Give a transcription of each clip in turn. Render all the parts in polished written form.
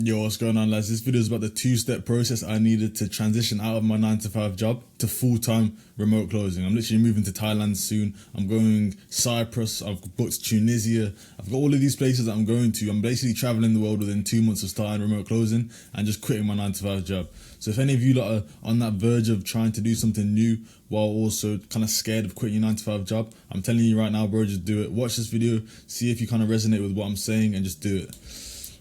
Yo, what's going on, lads? This video is about the two-step process I needed to transition out of my 9 to 5 job to full-time remote closing. I'm literally moving to Thailand soon. I'm going Cyprus. I've booked Tunisia. I've got all of these places that I'm going to. I'm basically traveling the world within 2 months of starting remote closing and just quitting my 9 to 5 job. So if any of you lot are on that verge of trying to do something new while also kind of scared of quitting your 9 to 5 job, I'm telling you right now, bro, just do it. Watch this video, see if you kind of resonate with what I'm saying, and just do it.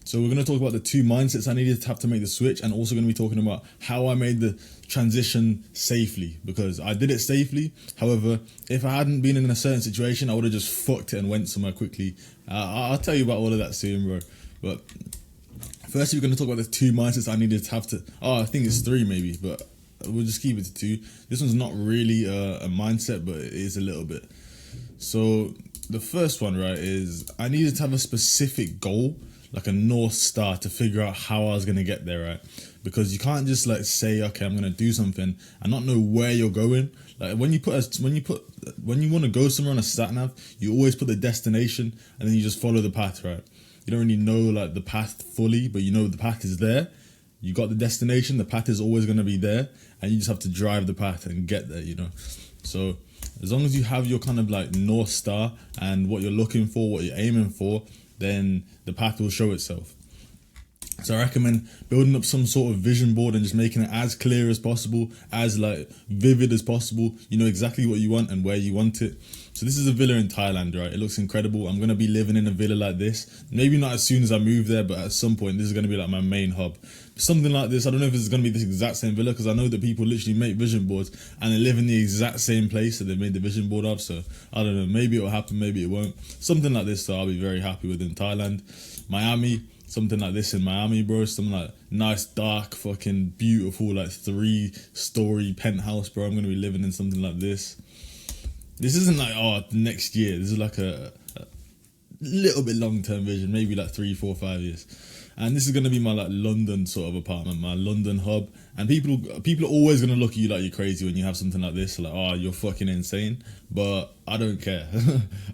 So we're going to talk about the two mindsets I needed to have to make the switch, and also going to be talking about how I made the transition safely, because I did it safely. However, if I hadn't been in a certain situation, I would have just fucked it and went somewhere quickly. I'll tell you about all of that soon, bro. But first, we're going to talk about the two mindsets I needed to have to... I think it's three maybe, but we'll just keep it to two. This one's not really a mindset, but it is a little bit. So the first one, right, is I needed to have a specific goal, like a North Star, to figure out how I was going to get there, right? Because you can't just like say, okay, I'm going to do something and not know where you're going. Like when you want to go somewhere on a sat nav, you always put the destination and then you just follow the path, right? You don't really know like the path fully, but you know the path is there. You got the destination, the path is always going to be there, and you just have to drive the path and get there, you know? So as long as you have your kind of like North Star and what you're looking for, what you're aiming for, then the path will show itself. So I recommend building up some sort of vision board and just making it as clear as possible, as like vivid as possible. You know exactly what you want and where you want it. So this is a villa in Thailand, right? It looks incredible. I'm going to be living in a villa like this. Maybe not as soon as I move there, but at some point this is going to be like my main hub. Something like this. I don't know if it's going to be this exact same villa, because I know that people literally make vision boards and they live in the exact same place that they made the vision board of. So I don't know, maybe it'll happen, maybe it won't. Something like this, so I'll be very happy with in Thailand. Miami, something like this in Miami, bro. Something like nice, dark, fucking beautiful, like 3-story penthouse, bro. I'm going to be living in something like this. This isn't like, next year. This is like a little bit long-term vision, maybe like 3, 4, 5 years. And this is going to be my like London sort of apartment, my London hub. And people are always going to look at you like you're crazy when you have something like this. Like, you're fucking insane. But I don't care.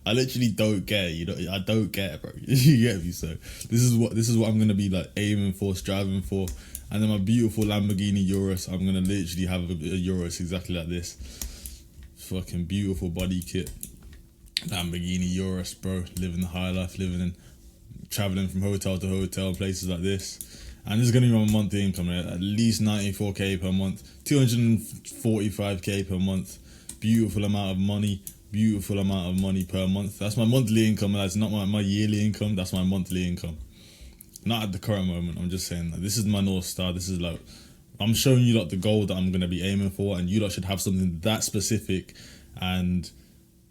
I literally don't care. You know, I don't care, bro. You get me? So this is what I'm going to be like aiming for, striving for. And then my beautiful Lamborghini Urus, I'm going to literally have a Urus exactly like this. Fucking beautiful body kit. Lamborghini Urus, bro. Living the high life, traveling from hotel to hotel, places like this. And this is going to be my monthly income, right? At least 94k per month, 245k per month. Beautiful amount of money per month. That's my monthly income. That's not my yearly income. That's my monthly income. Not at the current moment. I'm just saying that this is my North Star. This is like, I'm showing you like the goal that I'm going to be aiming for, and you lot should have something that specific and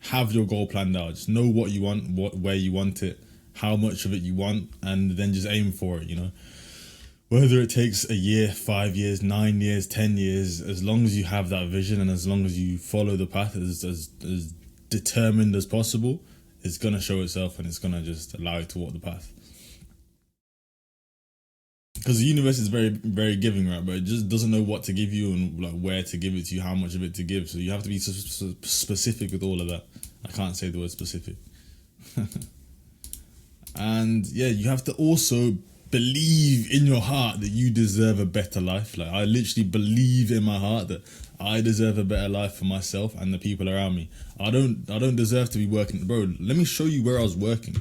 have your goal planned out. Just know what you want, where you want it, how much of it you want, and then just aim for it, you know? Whether it takes a year, 5 years, 9 years, 10 years, as long as you have that vision and as long as you follow the path as determined as possible, it's going to show itself and it's going to just allow you to walk the path. Because the universe is very, very giving, right? But it just doesn't know what to give you and like where to give it to you, how much of it to give. So you have to be specific with all of that. I can't say the word specific. And yeah, you have to also believe in your heart that you deserve a better life. Like, I literally believe in my heart that I deserve a better life for myself and the people around me. I don't deserve to be working. Bro, let me show you where I was working.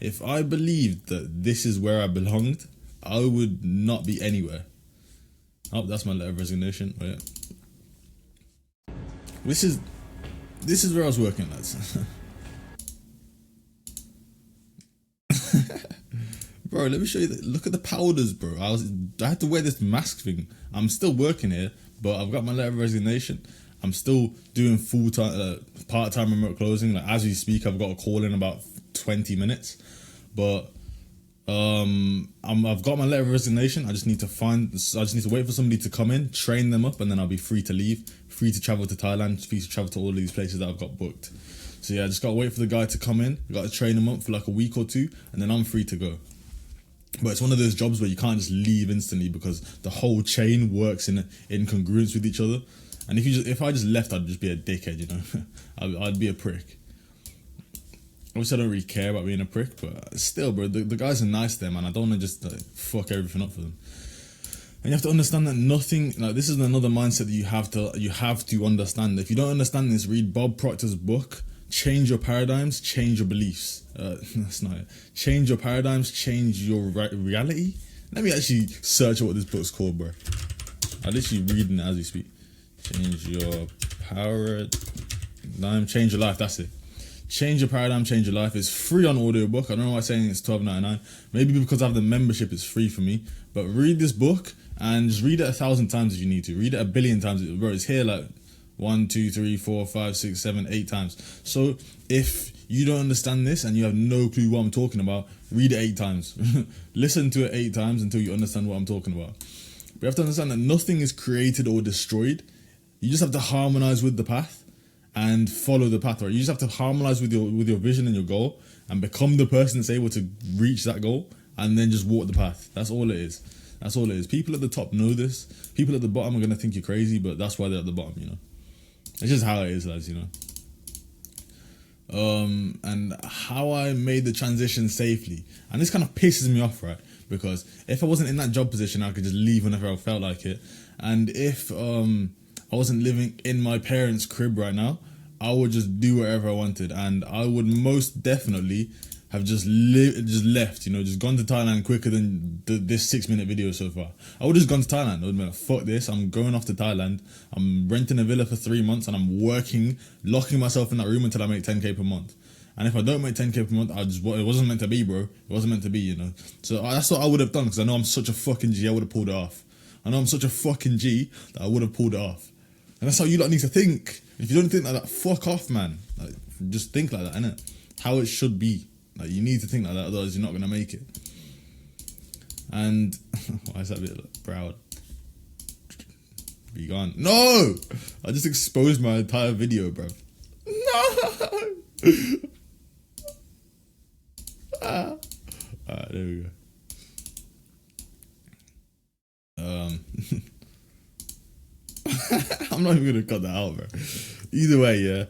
If I believed that this is where I belonged, I would not be anywhere. Oh, that's my letter of resignation. Oh, yeah. This is where I was working, lads. Bro, let me show you. Look at the powders, bro. I had to wear this mask thing. I'm still working here, but I've got my letter of resignation. I'm still doing full-time, part-time remote closing. Like, as we speak, I've got a call in about 20 minutes. But I've got my letter of resignation. I just need to wait for somebody to come in, train them up, and then I'll be free to leave, free to travel to Thailand, free to travel to all of these places that I've got booked. So yeah, I just gotta wait for the guy to come in. I gotta train him up for like a week or two, and then I'm free to go. But it's one of those jobs where you can't just leave instantly, because the whole chain works in congruence with each other. And if I just left, I'd just be a dickhead, you know. I'd be a prick. Obviously, I don't really care about being a prick, but still, bro, the guys are nice there, man. I don't want to just fuck everything up for them. And you have to understand that nothing, like, this is another mindset that you have to understand. If you don't understand this, read Bob Proctor's book, Change Your Paradigms, Change Your Beliefs. That's not it. Change Your Paradigms, Change Your Reality. Let me actually search what this book's called, bro. I'm literally reading it as we speak. Change Your Paradigm, Change Your Life, that's it. Change Your Paradigm, Change Your Life. It's free on audiobook. I don't know why I'm saying it's $12.99. Maybe because I have the membership, it's free for me. But read this book and just read it 1,000 times if you need to. Read it 1 billion times. Bro, it's here like 1, 2, 3, 4, 5, 6, 7, 8 times. So if you don't understand this and you have no clue what I'm talking about, read it 8 times. Listen to it 8 times until you understand what I'm talking about. But you have to understand that nothing is created or destroyed. You just have to harmonize with the path and follow the path, right? You just have to harmonize with your vision and your goal and become the person that's able to reach that goal, and then just walk the path. That's all it is. That's all it is. People at the top know this. People at the bottom are going to think you're crazy, but that's why they're at the bottom, you know. It's just how it is, lads, you know. And how I made the transition safely. And this kind of pisses me off, right? Because if I wasn't in that job position, I could just leave whenever I felt like it. And if I wasn't living in my parents' crib right now, I would just do whatever I wanted, and I would most definitely have just left, you know, just gone to Thailand quicker than this 6-minute video so far. I would have just gone to Thailand. I would have been like, fuck this, I'm going off to Thailand. I'm renting a villa for 3 months and I'm working, locking myself in that room until I make 10k per month. And if I don't make 10k per month, it wasn't meant to be, bro. It wasn't meant to be, you know. So that's what I would have done, because I know I'm such a fucking G, I would have pulled it off. I know I'm such a fucking G that I would have pulled it off. And that's how you lot need to think. If you don't think like that, fuck off, man. Like, just think like that, innit? How it should be. Like, you need to think like that, otherwise you're not gonna make it. And why is that a bit proud? Be gone. No! I just exposed my entire video, bro. No! Alright, there we go. I'm not even gonna cut that out, bro. Either way, yeah,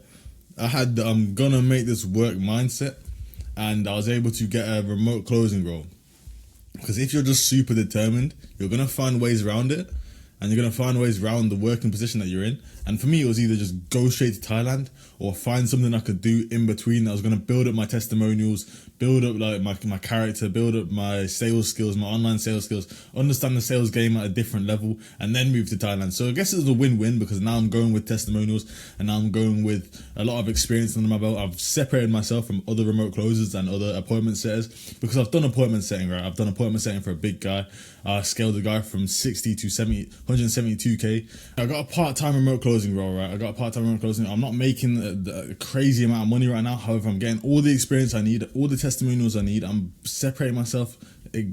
I had the I'm gonna make this work mindset, and I was able to get a remote closing role. Because if you're just super determined, you're gonna find ways around it, and you're gonna find ways around the working position that you're in. And for me, it was either just go straight to Thailand or find something I could do in between that was gonna build up my testimonials, build up like my character, build up my sales skills, my online sales skills, understand the sales game at a different level, and then move to Thailand. So I guess it was a win-win, because now I'm going with testimonials and now I'm going with a lot of experience under my belt. I've separated myself from other remote closers and other appointment setters, because I've done appointment setting, right? I've done appointment setting for a big guy. I scaled the guy from 60 to 172k. I got a part-time remote closing role, right? I got a part-time remote closing. I'm not making a crazy amount of money right now. However, I'm getting all the experience I need, all the testimonials I need. I'm separating myself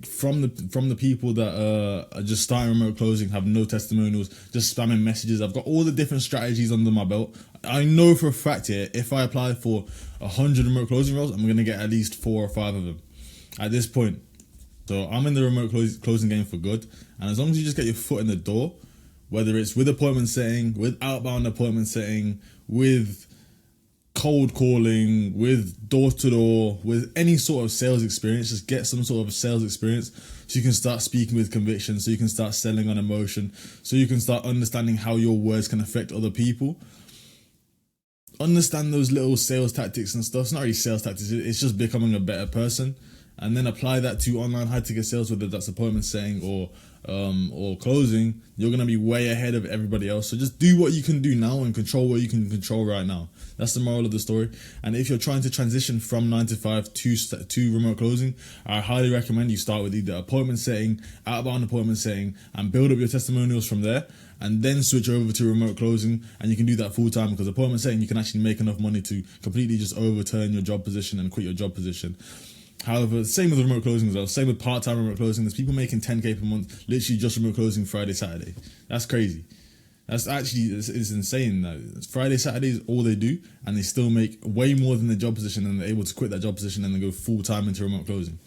from the people that are just starting remote closing, have no testimonials, just spamming messages. I've got all the different strategies under my belt. I know for a fact here, if I apply for 100 remote closing roles, I'm gonna get at least 4 or 5 of them at this point. So I'm in the remote closing game for good. And as long as you just get your foot in the door, whether it's with appointment setting, with outbound appointment setting, with cold calling, with door-to-door, with any sort of sales experience, just get some sort of sales experience so you can start speaking with conviction, so you can start selling on emotion, so you can start understanding how your words can affect other people. Understand those little sales tactics and stuff. It's not really sales tactics, it's just becoming a better person. And then apply that to online high-ticket sales, whether that's appointment setting or closing. You're going to be way ahead of everybody else. So just do what you can do now and control what you can control right now. That's the moral of the story. And if you're trying to transition from 9 to 5 to remote closing, I highly recommend you start with either appointment setting, outbound appointment setting, and build up your testimonials from there, and then switch over to remote closing. And you can do that full time, because appointment setting, you can actually make enough money to completely just overturn your job position and quit your job position. However, same with remote closing as well. Same with part-time remote closing. There's people making 10k per month, literally just remote closing Friday, Saturday. That's crazy. That's actually, it's insane. Friday, Saturday is all they do, and they still make way more than their job position, and they're able to quit that job position and then go full-time into remote closing.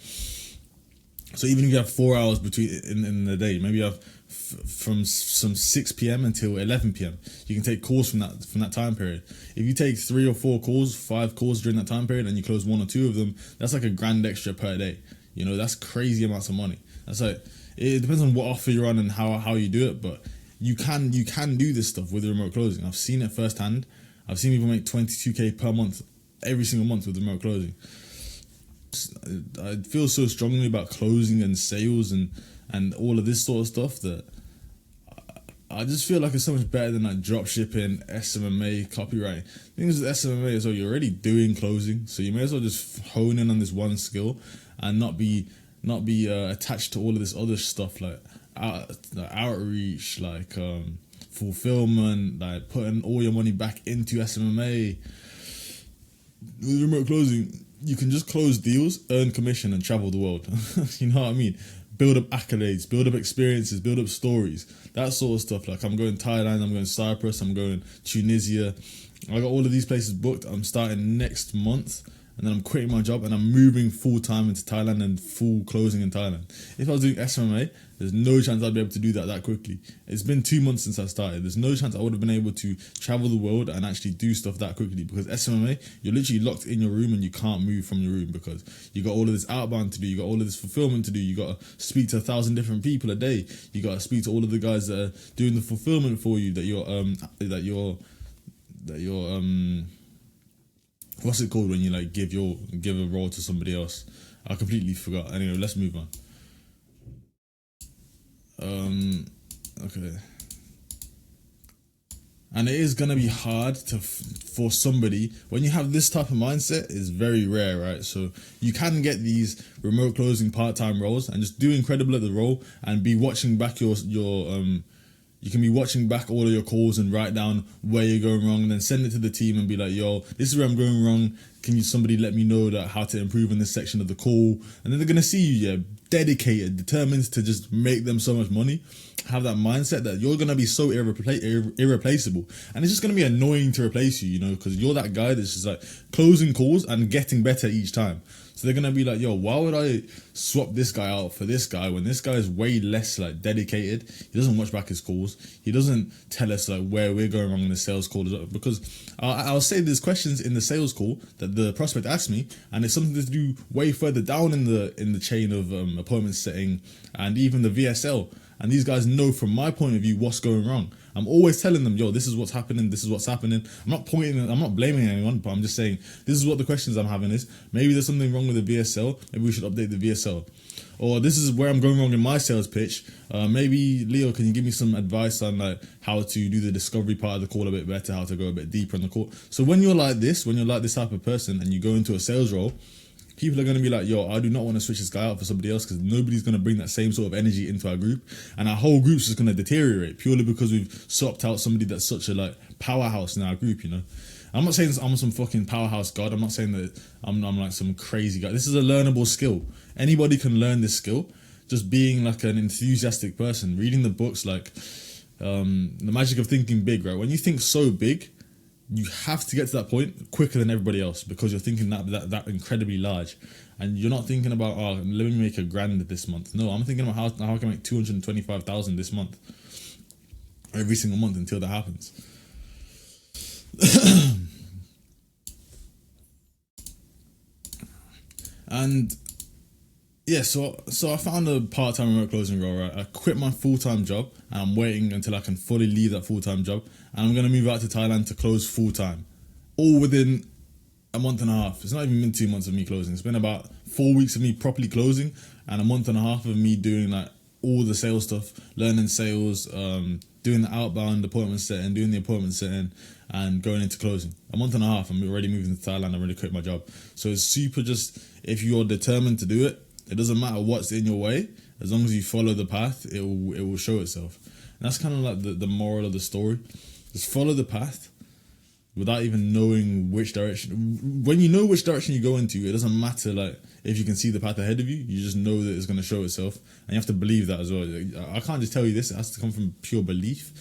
So even if you have 4 hours between in the day, maybe you have from some 6 p.m. until 11 p.m. You can take calls from that time period. If you take 3 or 4 calls, 5 calls during that time period, and you close 1 or 2 of them, that's like $1,000 extra per day. You know, that's crazy amounts of money. That's like, it depends on what offer you're on and how you do it, but you can do this stuff with remote closing. I've seen it firsthand. I've seen people make 22K per month every single month with remote closing. I feel so strongly about closing and sales and all of this sort of stuff that I just feel like it's so much better than like drop shipping, SMMA, copywriting. Things with SMMA as well, you're already doing closing, so you may as well just hone in on this one skill and not be attached to all of this other stuff like outreach, like fulfillment, like putting all your money back into SMMA. With remote closing, you can just close deals, earn commission, and travel the world. You know what I mean? Build up accolades, build up experiences, build up stories, that sort of stuff. Like I'm going Thailand, I'm going Cyprus, I'm going Tunisia. I got all of these places booked. I'm starting next month, and then I'm quitting my job and I'm moving full time into Thailand and full closing in Thailand. If I was doing SMMA, there's no chance I'd be able to do that quickly. It's been 2 months since I started. There's no chance I would have been able to travel the world and actually do stuff that quickly, because SMMA, you're literally locked in your room and you can't move from your room because you got all of this outbound to do, you got all of this fulfillment to do, you got to speak to 1,000 different people a day, you got to speak to all of the guys that are doing the fulfillment for you, that you're what's it called when you like give a role to somebody else? I completely forgot. Anyway, let's move on. Okay. And it is gonna be hard for somebody when you have this type of mindset. Is very rare, right? So you can get these remote closing part-time roles and just do incredible at the role and be watching back your you can be watching back all of your calls and write down where you're going wrong and then send it to the team and be like, yo, this is where I'm going wrong. Can somebody let me know that how to improve in this section of the call? And then they're going to see you, dedicated, determined to just make them so much money. Have that mindset that you're going to be so irreplaceable. And it's just going to be annoying to replace you, you know, because you're that guy that's just like closing calls and getting better each time. So they're going to be like, yo, why would I swap this guy out for this guy when this guy is way less like dedicated? He doesn't watch back his calls. He doesn't tell us like where we're going wrong in the sales call. Because I'll say there's questions in the sales call that the prospect asked me, and it's something to do way further down in the chain of appointment setting and even the VSL. And these guys know from my point of view what's going wrong. I'm always telling them, yo, this is what's happening, this is what's happening. I'm not blaming anyone, but I'm just saying, this is what the questions I'm having is. Maybe there's something wrong with the VSL, maybe we should update the VSL. Or this is where I'm going wrong in my sales pitch. Maybe, Leo, can you give me some advice on like how to do the discovery part of the call a bit better, how to go a bit deeper in the call. So when you're like this type of person and you go into a sales role, people are going to be like, yo, I do not want to switch this guy out for somebody else because nobody's going to bring that same sort of energy into our group. And our whole group's just going to deteriorate purely because we've swapped out somebody that's such a like powerhouse in our group, you know. I'm not saying I'm some fucking powerhouse god. I'm not saying that I'm like some crazy guy. This is a learnable skill. Anybody can learn this skill. Just being like an enthusiastic person, reading the books, like The Magic of Thinking Big, right? When you think so big, you have to get to that point quicker than everybody else because you're thinking that incredibly large, and you're not thinking about, oh, let me make $1,000 this month. No, I'm thinking about how I can make 225,000 this month, every single month until that happens. And yeah, so I found a part-time remote closing role, right? I quit my full-time job and I'm waiting until I can fully leave that full-time job, and I'm going to move out to Thailand to close full-time, all within a month and a half. It's not even been 2 months of me closing. It's been about 4 weeks of me properly closing and a month and a half of me doing like all the sales stuff, learning sales, doing the outbound appointment setting, doing the appointment setting, and going into closing. A month and a half, I'm already moving to Thailand. I already quit my job. So it's super just, if you're determined to do it, it doesn't matter what's in your way. As long as you follow the path, it will show itself. And that's kind of like the moral of the story. Just follow the path without even knowing which direction. When you know which direction you go into, it doesn't matter like if you can see the path ahead of you. You just know that it's going to show itself, and you have to believe that as well. I can't just tell you this. It has to come from pure belief.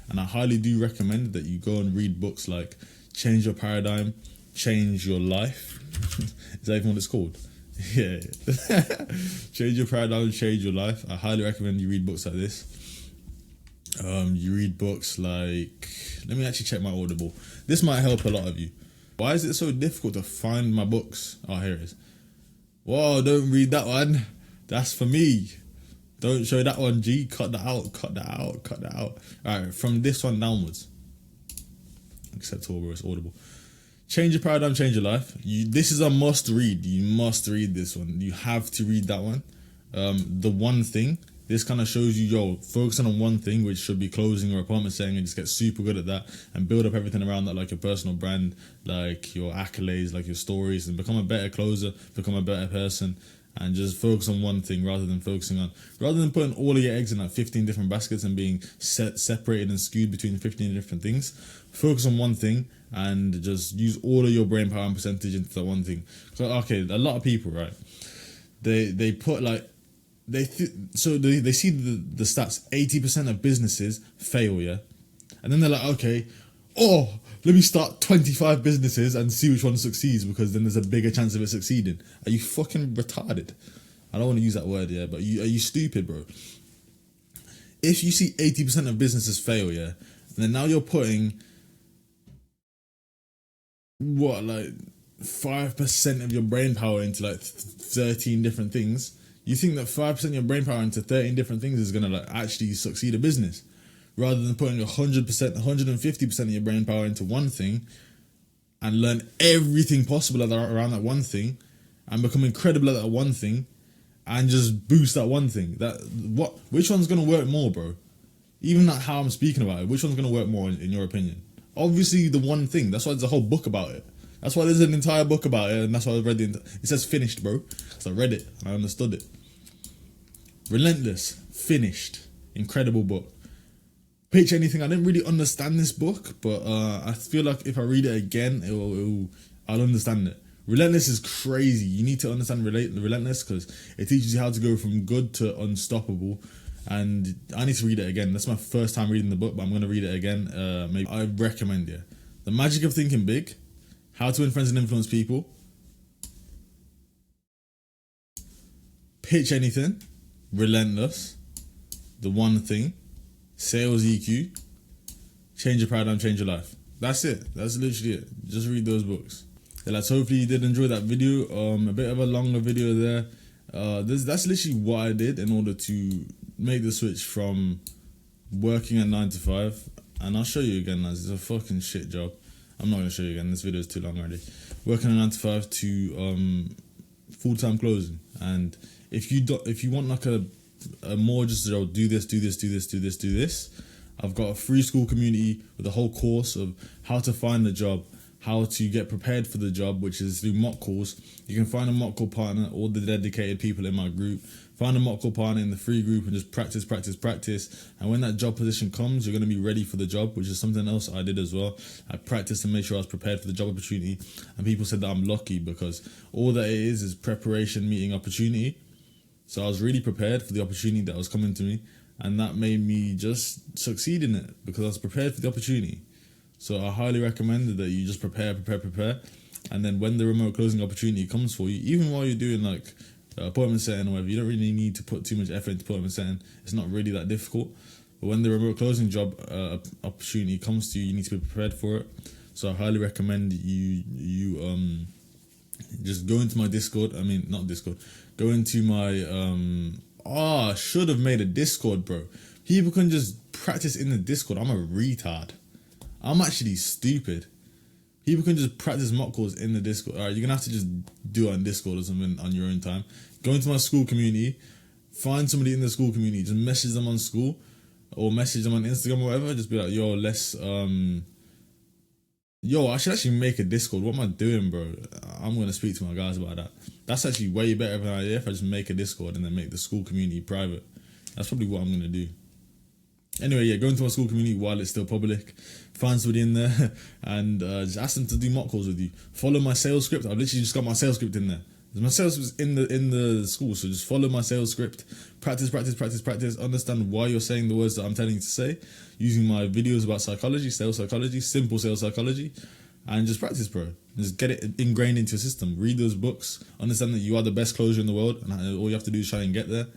And I highly do recommend that you go and read books like Change Your Paradigm, Change Your Life. Is that even what it's called? Yeah. Change your paradigm, change your life. I highly recommend you read books like this. You read books like, let me actually check my Audible. This might help a lot of you. Why is it so difficult to find my books? Oh, here it is. Whoa, don't read that one. That's for me. Don't show that one, G. Cut that out, cut that out, cut that out. Alright, from this one downwards. Except Audible, it's Audible. Change your paradigm, change your life. This is a must read. You must read this one. You have to read that one. The One Thing. This kind of shows you, focusing on one thing, which should be closing or appointment setting, and just get super good at that and build up everything around that, like your personal brand, like your accolades, like your stories, and become a better closer, become a better person, and just focus on one thing rather than putting all of your eggs in like 15 different baskets and being separated and skewed between 15 different things. Focus on one thing and just use all of your brain power and percentage into that one thing. So, okay, a lot of people, right? They put like, they see the stats. 80% of businesses fail, yeah, and then they're like, okay, let me start 25 businesses and see which one succeeds, because then there's a bigger chance of it succeeding. Are you fucking retarded? I don't want to use that word, yeah, but are you stupid, bro? If you see 80% of businesses fail, yeah, and then now you're putting like 5% of your brain power into like 13 different things. You think that 5% of your brain power into 13 different things is gonna like actually succeed a business, rather than putting 100%, 150% of your brain power into one thing and learn everything possible around that one thing and become incredible at that one thing and just boost that one thing. Which one's gonna work more, bro? Even like how I'm speaking about it, which one's gonna work more in your opinion? Obviously the one thing. That's why there's a whole book about it. That's why there's an entire book about it, and that's why I read it says finished, bro. So I read it and I understood it. Relentless, finished, incredible book. Pitch Anything. I didn't really understand this book, but I feel like if I read it again, I'll understand it. Relentless is crazy. You need to understand Relentless, because it teaches you how to go from good to unstoppable. And I need to read it again. That's my first time reading the book, but I'm going to read it again. Maybe I recommend it. The Magic of Thinking Big, How to Win Friends and Influence People, Pitch Anything, Relentless, The One Thing, Sales EQ, Change Your Paradigm, Change Your Life. That's it. That's literally it. Just read those books. Yeah, like, hopefully you did enjoy that video. A bit of a longer video there. That's literally what I did in order to make the switch from working at 9 to 5. And I'll show you again, lads. It's a fucking shit job. I'm not going to show you again. This video is too long already. Working at 9 to 5 to full-time closing. And if you want like a more just do this, I've got a free school community with a whole course of how to find a job, how to get prepared for the job, which is through mock calls. You can find a mock call partner, all the dedicated people in my group. Find a mock call partner in the free group and just practice. And when that job position comes, you're going to be ready for the job, which is something else I did as well. I practiced and made sure I was prepared for the job opportunity. And people said that I'm lucky, because all that it is preparation meeting opportunity. So I was really prepared for the opportunity that was coming to me. And that made me just succeed in it, because I was prepared for the opportunity. So I highly recommend that you just prepare. And then when the remote closing opportunity comes for you, even while you're doing like appointment setting or whatever, you don't really need to put too much effort into appointment setting. It's not really that difficult. But when the remote closing job opportunity comes to you, you need to be prepared for it. So I highly recommend you just go into my Discord. I mean, not Discord. Go into my I should have made a Discord, bro. People can just practice in the Discord. I'm a retard. I'm actually stupid. People can just practice mock calls in the Discord. Alright, you're gonna have to just do it on Discord or something on your own time. Go into my school community, find somebody in the school community, just message them on school or message them on Instagram or whatever. Just be like, I should actually make a Discord. What am I doing, bro? I'm gonna speak to my guys about that. That's actually way better of an idea if I just make a Discord and then make the school community private. That's probably what I'm gonna do. Anyway, yeah, go into my school community while it's still public. Find somebody in there and just ask them to do mock calls with you. Follow my sales script. I've literally just got my sales script in there. My sales was in the school, so just follow my sales script. Practice. Understand why you're saying the words that I'm telling you to say. Using my videos about psychology, sales psychology, simple sales psychology. and just practice, bro. Just get it ingrained into your system. Read those books. Understand that you are the best closer in the world, and all you have to do is try and get there.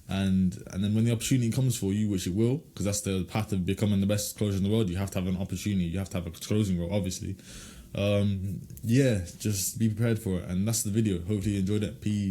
And then when the opportunity comes for you, which it will, because that's the path of becoming the best closer in the world, you have to have an opportunity. You have to have a closing role, obviously. Yeah, just be prepared for it. And that's the video. Hopefully you enjoyed it. Peace.